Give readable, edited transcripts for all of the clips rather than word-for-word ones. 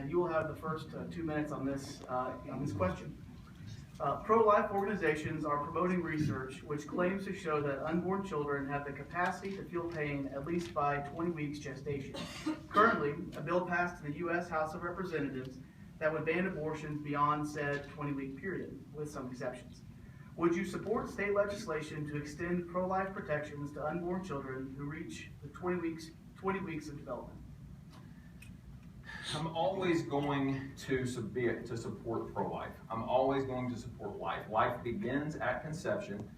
and you will have the first 2 minutes on this question. Pro-life organizations are promoting research which claims to show that unborn children have the capacity to feel pain at least by 20 weeks gestation. Currently, a bill passed in the U.S. House of Representatives that would ban abortions beyond said 20-week period, with some exceptions. Would you support state legislation to extend pro-life protections to unborn children who reach the 20 weeks of development? I'm always going to support pro-life. I'm always going to support life. Life begins at conception,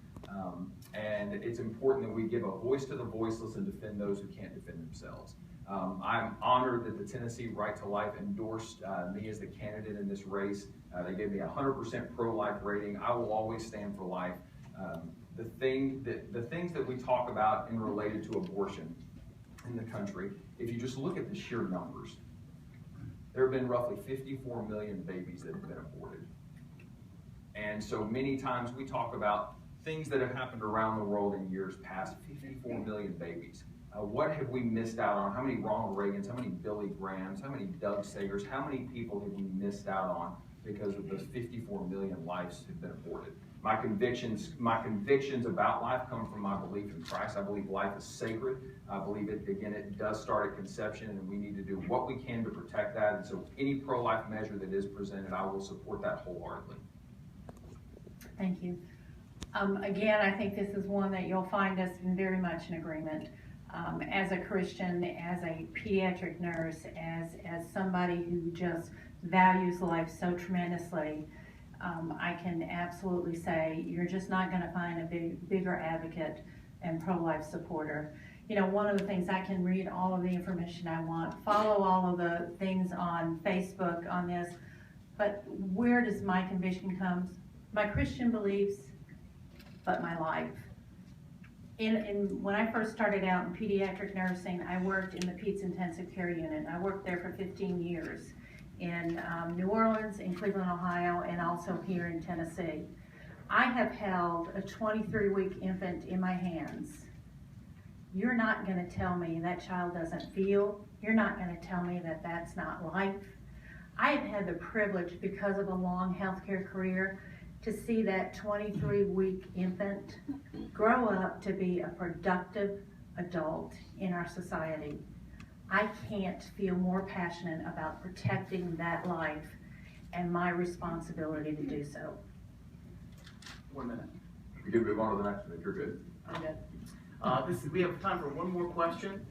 and it's important that we give a voice to the voiceless and defend those who can't defend themselves. I'm honored that the Tennessee Right to Life endorsed me as the candidate in this race. They gave me a 100% pro-life rating. I will always stand for life. The things that we talk about in related to abortion in the country, if you just look at the sheer numbers, there have been roughly 54 million babies that have been aborted. And so many times we talk about things that have happened around the world in years past, 54 million babies. What have we missed out on? How many Ronald Reagans, how many Billy Grahams, how many Doug Sagers, how many people have we missed out on because of those 54 million lives have been aborted? My convictions about life come from my belief in Christ. I believe life is sacred. I believe it does start at conception, and we need to do what we can to protect that. And so any pro-life measure that is presented, I will support that wholeheartedly. Thank you. Again, I think this is one that you'll find us in very much in agreement. As a Christian, as a pediatric nurse, as somebody who just values life so tremendously, I can absolutely say you're just not going to find a bigger advocate and pro-life supporter. You know, one of the things, I can read all of the information I want, follow all of the things on Facebook on this, but where does my conviction come? My Christian beliefs, but my life. When I first started out in pediatric nursing, I worked in the Peds Intensive Care Unit. I worked there for 15 years in New Orleans, in Cleveland, Ohio, and also here in Tennessee. I have held a 23-week infant in my hands. You're not going to tell me that child doesn't feel. You're not going to tell me that that's not life. I have had the privilege, because of a long healthcare career, to see that 23-week infant grow up to be a productive adult in our society. I can't feel more passionate about protecting that life and my responsibility to do so. 1 minute. You can move on to the next one if you're good. I'm good. We have time for one more question.